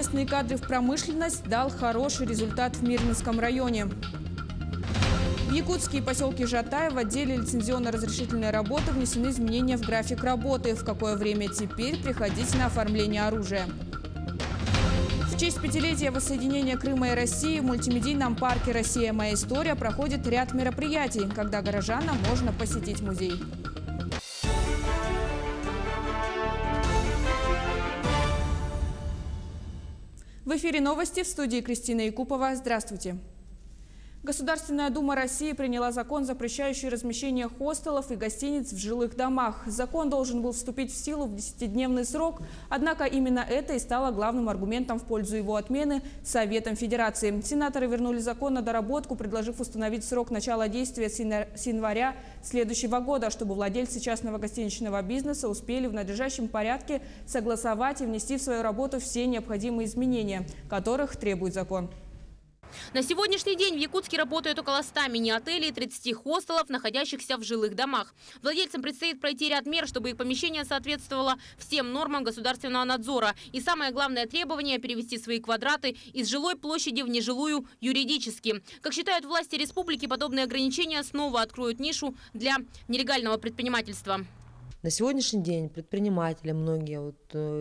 «Местные кадры в промышленность» дал хороший результат в Мирнинском районе. В якутские поселки Жатай в отделе лицензионно-разрешительной работы внесены изменения в график работы. В какое время теперь приходить на оформление оружия. В честь 5-летия воссоединения Крыма и России в мультимедийном парке «Россия. Моя история» проходит ряд мероприятий, когда горожанам можно посетить музей. В эфире новости, в студии Кристина Якупова. Здравствуйте. Государственная дума России приняла закон, запрещающий размещение хостелов и гостиниц в жилых домах. Закон должен был вступить в силу в 10-дневный срок, однако именно это и стало главным аргументом в пользу его отмены Советом Федерации. Сенаторы вернули закон на доработку, предложив установить срок начала действия с января следующего года, чтобы владельцы частного гостиничного бизнеса успели в надлежащем порядке согласовать и внести в свою работу все необходимые изменения, которых требует закон. На сегодняшний день в Якутске работают около 100 мини-отелей и 30 хостелов, находящихся в жилых домах. Владельцам предстоит пройти ряд мер, чтобы их помещение соответствовало всем нормам государственного надзора. И самое главное требование – перевести свои квадраты из жилой площади в нежилую юридически. Как считают власти республики, подобные ограничения снова откроют нишу для нелегального предпринимательства. На сегодняшний день предприниматели, многие,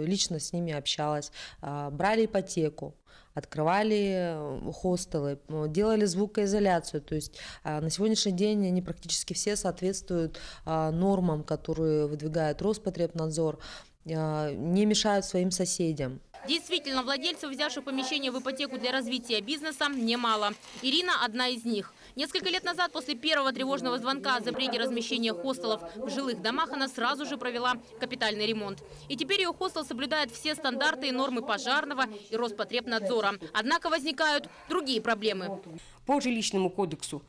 лично с ними общалась, брали ипотеку, открывали хостелы, делали звукоизоляцию. То есть на сегодняшний день они практически все соответствуют нормам, которые выдвигает Роспотребнадзор, не мешают своим соседям. Действительно, владельцев, взявших помещение в ипотеку для развития бизнеса, немало. Ирина – одна из них. Несколько лет назад, после первого тревожного звонка о запрете размещения хостелов в жилых домах, она сразу же провела капитальный ремонт. И теперь ее хостел соблюдает все стандарты и нормы пожарного и Роспотребнадзора. Однако возникают другие проблемы. По жилищному кодексу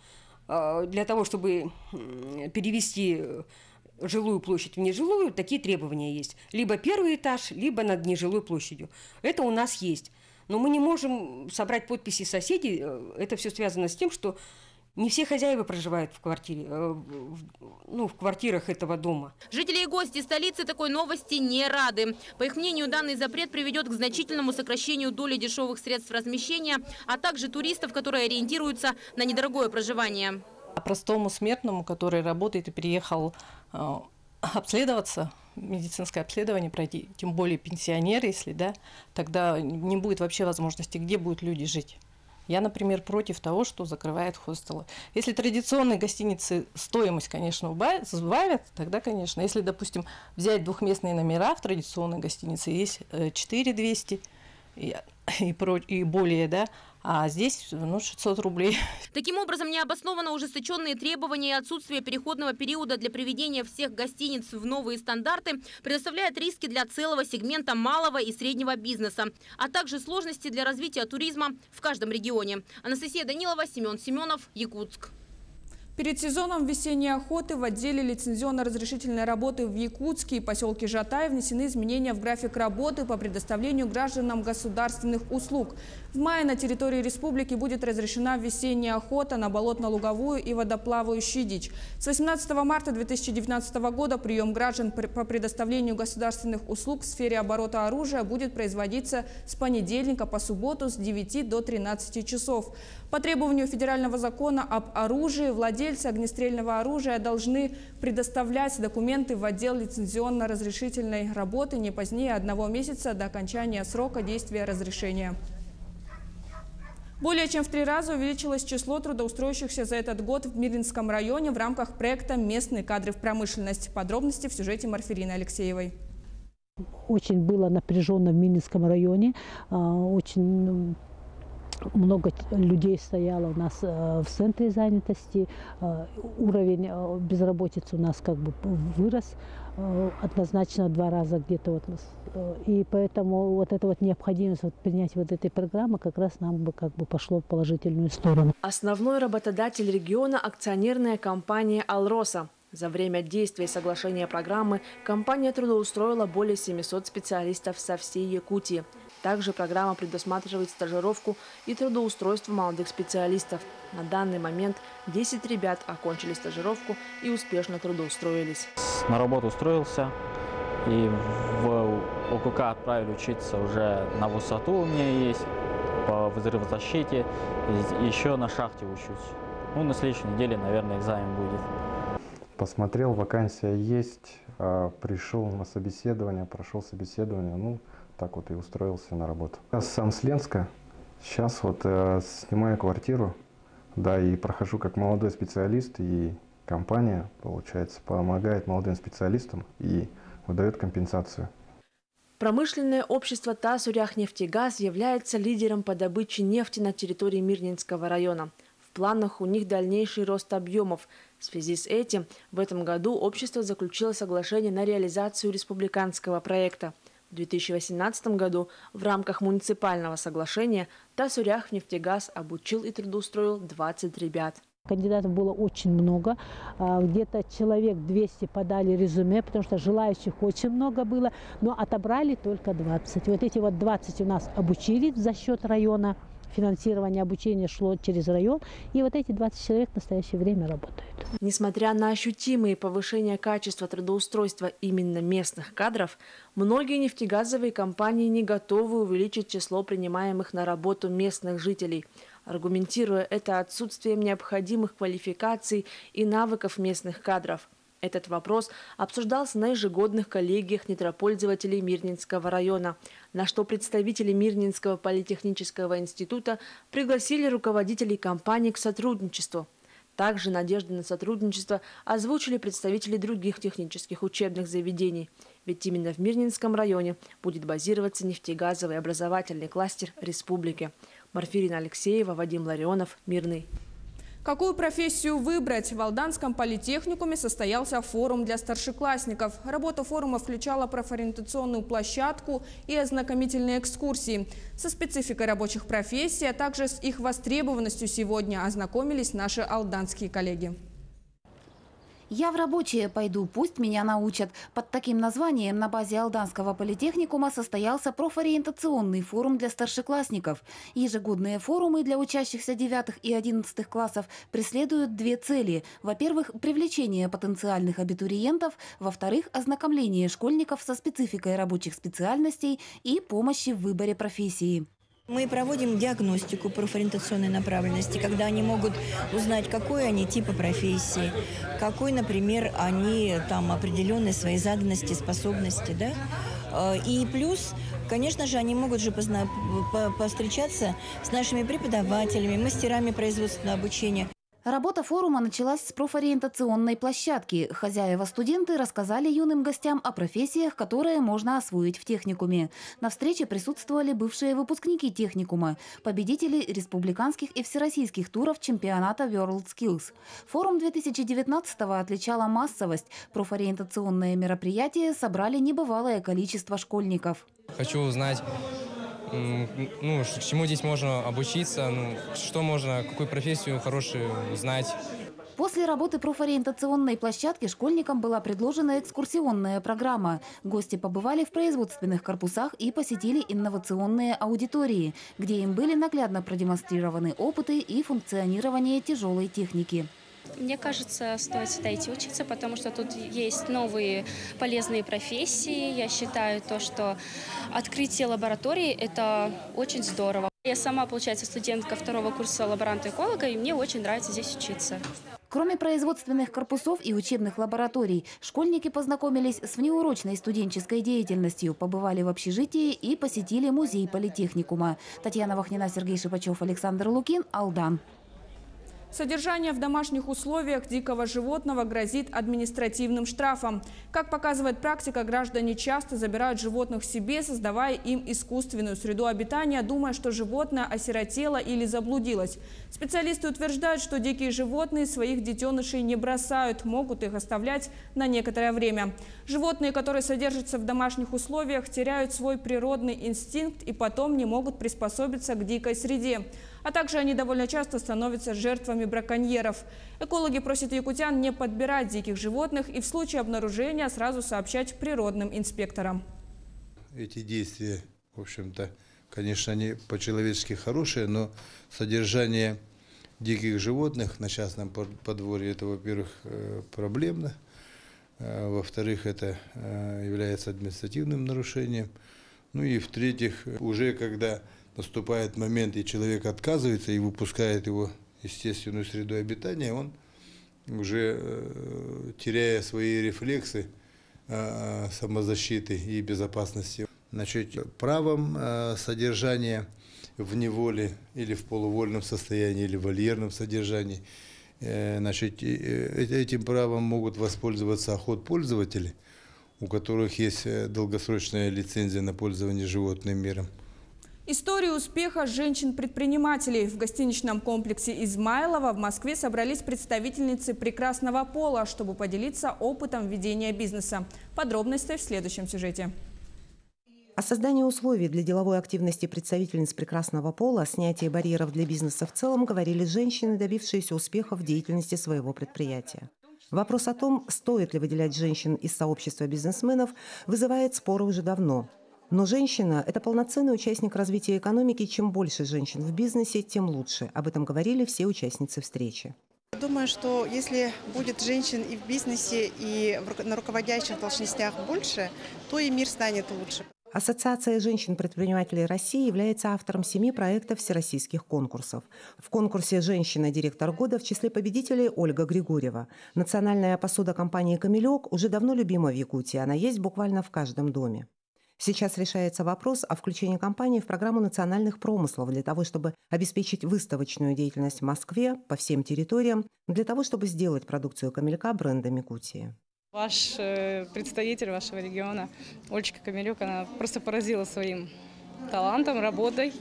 для того, чтобы перевести жилую площадь в нежилую, такие требования есть. Либо первый этаж, либо над нежилой площадью. Это у нас есть. Но мы не можем собрать подписи соседей. Это все связано с тем, что не все хозяева проживают в квартире, в квартирах этого дома. Жители и гости столицы такой новости не рады. По их мнению, данный запрет приведет к значительному сокращению доли дешевых средств размещения, а также туристов, которые ориентируются на недорогое проживание. Простому смертному, который работает и приехал обследоваться, медицинское обследование пройти, тем более пенсионеры, если да, тогда не будет вообще возможности, где будут люди жить. Я, например, против того, что закрывают хостелы. Если традиционные гостиницы стоимость, конечно, сбавят, тогда, конечно. Если, допустим, взять двухместные номера в традиционной гостинице, есть 4200 и более, да, а здесь 600 рублей. Таким образом, необоснованно ужесточенные требования и отсутствие переходного периода для приведения всех гостиниц в новые стандарты предоставляет риски для целого сегмента малого и среднего бизнеса, а также сложности для развития туризма в каждом регионе. Анастасия Данилова, Семен Семенов, Якутск. Перед сезоном весенней охоты в отделе лицензионно-разрешительной работы в Якутске и поселке Жатай внесены изменения в график работы по предоставлению гражданам государственных услуг. В мае на территории республики будет разрешена весенняя охота на болотно-луговую и водоплавающую дичь. С 18 марта 2019 года прием граждан по предоставлению государственных услуг в сфере оборота оружия будет производиться с понедельника по субботу с 9 до 13 часов. По требованию федерального закона об оружии владельцы огнестрельного оружия должны предоставлять документы в отдел лицензионно-разрешительной работы не позднее 1 месяца до окончания срока действия разрешения. Более чем в 3 раза увеличилось число трудоустроившихся за этот год в Мирнинском районе в рамках проекта «Местные кадры в промышленность». Подробности в сюжете Марферины Алексеевой. Очень было напряженно в Мирнинском районе. Очень много людей стояло у нас в центре занятости. Уровень безработицы у нас вырос однозначно 2 раза где-то. И поэтому эта необходимость принять этой программы как раз нам бы пошло в положительную сторону. Основной работодатель региона – акционерная компания «Алроса». За время действия соглашения программы компания трудоустроила более 700 специалистов со всей Якутии. Также программа предусматривает стажировку и трудоустройство молодых специалистов. На данный момент 10 ребят окончили стажировку и успешно трудоустроились. На работу устроился, и в ОКК отправили учиться уже на высоту у меня есть, по взрывозащите, еще на шахте учусь. Ну, на следующей неделе, наверное, экзамен будет. Посмотрел, вакансия есть, пришел на собеседование, прошел собеседование, ну, так вот и устроился на работу. Я сам с Ленска, сейчас вот снимаю квартиру, да, и прохожу как молодой специалист, и компания, получается, помогает молодым специалистам и выдает компенсацию. Промышленное общество «Тасуряхнефтегаз» является лидером по добыче нефти на территории Мирнинского района. В планах у них дальнейший рост объемов. В связи с этим в этом году общество заключило соглашение на реализацию республиканского проекта. В 2018 году в рамках муниципального соглашения «Тасуряхнефтегаз» обучил и трудоустроил 20 ребят. Кандидатов было очень много, где-то человек 200 подали резюме, потому что желающих очень много было, но отобрали только 20. Вот эти вот 20 у нас обучили за счет района, финансирование обучения шло через район, и вот эти 20 человек в настоящее время работают. Несмотря на ощутимые повышения качества трудоустройства именно местных кадров, многие нефтегазовые компании не готовы увеличить число принимаемых на работу местных жителей, аргументируя это отсутствием необходимых квалификаций и навыков местных кадров. Этот вопрос обсуждался на ежегодных коллегиях нетропользователей Мирнинского района, на что представители Мирнинского политехнического института пригласили руководителей компаний к сотрудничеству. Также надежды на сотрудничество озвучили представители других технических учебных заведений. Ведь именно в Мирнинском районе будет базироваться нефтегазовый образовательный кластер республики. Марфирина Алексеева, Вадим Ларионов, Мирный. Какую профессию выбрать? В Алданском политехникуме состоялся форум для старшеклассников. Работа форума включала профориентационную площадку и ознакомительные экскурсии. Со спецификой рабочих профессий, а также с их востребованностью сегодня ознакомились наши алданские коллеги. «Я в рабочие пойду, пусть меня научат». Под таким названием на базе Алданского политехникума состоялся профориентационный форум для старшеклассников. Ежегодные форумы для учащихся 9 и 11 классов преследуют две цели. Во-первых, привлечение потенциальных абитуриентов. Во-вторых, ознакомление школьников со спецификой рабочих специальностей и помощи в выборе профессии. Мы проводим диагностику профориентационной направленности, когда они могут узнать, какой они типа профессии, какой, например, они там определенные свои заданности, способности, да? И плюс, конечно же, они могут же повстречаться с нашими преподавателями, мастерами производственного обучения. Работа форума началась с профориентационной площадки. Хозяева-студенты рассказали юным гостям о профессиях, которые можно освоить в техникуме. На встрече присутствовали бывшие выпускники техникума, победители республиканских и всероссийских туров чемпионата WorldSkills. Форум 2019-го отличала массовость. Профориентационные мероприятия собрали небывалое количество школьников. Хочу узнать, чему здесь можно обучиться, что можно, какую профессию хорошую знать. После работы профориентационной площадки школьникам была предложена экскурсионная программа. Гости побывали в производственных корпусах и посетили инновационные аудитории, где им были наглядно продемонстрированы опыты и функционирование тяжелой техники. Мне кажется, стоит сюда идти учиться, потому что тут есть новые полезные профессии. Я считаю, что открытие лаборатории – это очень здорово. Я сама, получается, студентка 2-го курса лаборанта-эколога, и мне очень нравится здесь учиться. Кроме производственных корпусов и учебных лабораторий, школьники познакомились с внеурочной студенческой деятельностью, побывали в общежитии и посетили музей политехникума. Татьяна Вахнина, Сергей Шипачев, Александр Лукин, Алдан. Содержание в домашних условиях дикого животного грозит административным штрафом. Как показывает практика, граждане часто забирают животных себе, создавая им искусственную среду обитания, думая, что животное осиротело или заблудилось. Специалисты утверждают, что дикие животные своих детенышей не бросают, могут их оставлять на некоторое время. Животные, которые содержатся в домашних условиях, теряют свой природный инстинкт и потом не могут приспособиться к дикой среде. А также они довольно часто становятся жертвами браконьеров. Экологи просят якутян не подбирать диких животных и в случае обнаружения сразу сообщать природным инспекторам. Эти действия, в общем-то, конечно, они по-человечески хорошие, но содержание диких животных на частном подворье – это, во-первых, проблемно. Во-вторых, это является административным нарушением. Ну и в-третьих, уже когда наступает момент, и человек отказывается и выпускает его в естественную среду обитания, он уже теряя свои рефлексы самозащиты и безопасности. Значит, правом содержания в неволе или в полувольном состоянии, или в вольерном содержании, значит, этим правом могут воспользоваться охотпользователи, у которых есть долгосрочная лицензия на пользование животным миром. Историю успеха женщин-предпринимателей. В гостиничном комплексе Измайлова в Москве собрались представительницы прекрасного пола, чтобы поделиться опытом ведения бизнеса. Подробности в следующем сюжете. О создании условий для деловой активности представительниц прекрасного пола, снятии барьеров для бизнеса в целом говорили женщины, добившиеся успеха в деятельности своего предприятия. Вопрос о том, стоит ли выделять женщин из сообщества бизнесменов, вызывает споры уже давно. Но женщина – это полноценный участник развития экономики. Чем больше женщин в бизнесе, тем лучше. Об этом говорили все участницы встречи. Думаю, что если будет женщин и в бизнесе, и на руководящих должностях больше, то и мир станет лучше. Ассоциация женщин-предпринимателей России является автором 7 проектов всероссийских конкурсов. В конкурсе «Женщина-директор года» в числе победителей Ольга Григорьева. Национальная посуда компании «Камелек» уже давно любима в Якутии. Она есть буквально в каждом доме. Сейчас решается вопрос о включении компании в программу национальных промыслов для того, чтобы обеспечить выставочную деятельность в Москве по всем территориям, для того, чтобы сделать продукцию «Камелька» брендом Якутии. Ваш представитель вашего региона, Олечка Камелек, она просто поразила своим талантом, работой,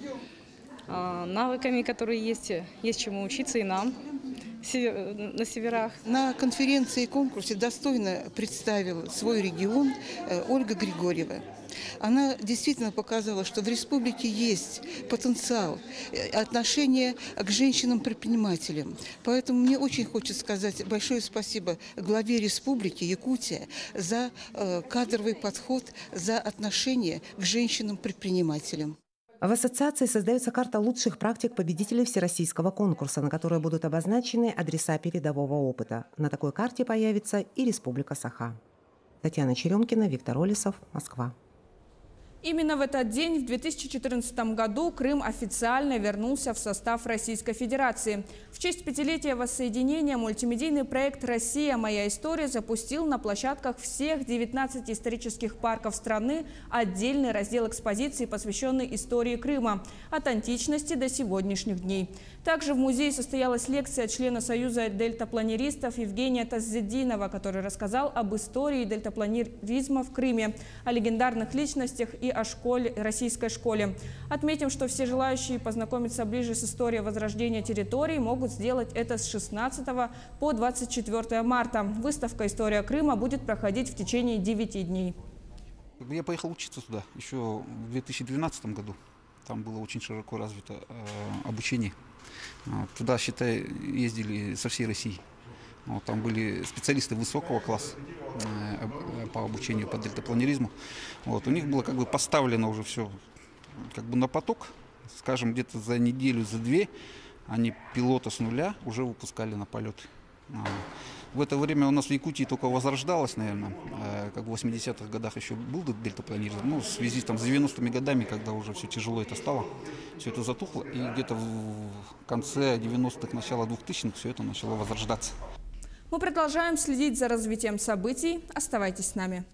навыками, которые есть чему учиться и нам на северах. На конференции и конкурсе достойно представила свой регион Ольга Григорьева. Она действительно показала, что в республике есть потенциал, отношение к женщинам-предпринимателям. Поэтому мне очень хочется сказать большое спасибо главе республики Якутия за кадровый подход, за отношение к женщинам-предпринимателям. В ассоциации создается карта лучших практик победителей всероссийского конкурса, на которой будут обозначены адреса передового опыта. На такой карте появится и Республика Саха. Татьяна Черемкина, Виктор Олесов, Москва. Именно в этот день, в 2014 году, Крым официально вернулся в состав Российской Федерации. В честь 5-летия воссоединения мультимедийный проект «Россия. Моя история» запустил на площадках всех 19 исторических парков страны отдельный раздел экспозиции, посвященный истории Крыма от античности до сегодняшних дней. Также в музее состоялась лекция члена Союза дельтапланеристов Евгения Таззединова, который рассказал об истории дельтапланеризма в Крыме, о легендарных личностях и о российской школе. Отметим, что все желающие познакомиться ближе с историей возрождения территории могут сделать это с 16 по 24 марта. Выставка «История Крыма» будет проходить в течение 9 дней. Я поехал учиться туда еще в 2012 году. Там было очень широко развито обучение. Туда, считай, ездили со всей России. Там были специалисты высокого класса по обучению по дельтапланеризму. У них было как бы поставлено уже все как бы на поток. Скажем, где-то за неделю, за 2 они пилота с нуля уже выпускали на полеты. В это время у нас в Якутии только возрождалось, наверное, как в 80-х годах еще был дельтапланеризм. В связи там, с 90-ми годами, когда уже все тяжело это стало, все это затухло. И где-то в конце 90-х, начало 2000-х все это начало возрождаться. Мы продолжаем следить за развитием событий. Оставайтесь с нами.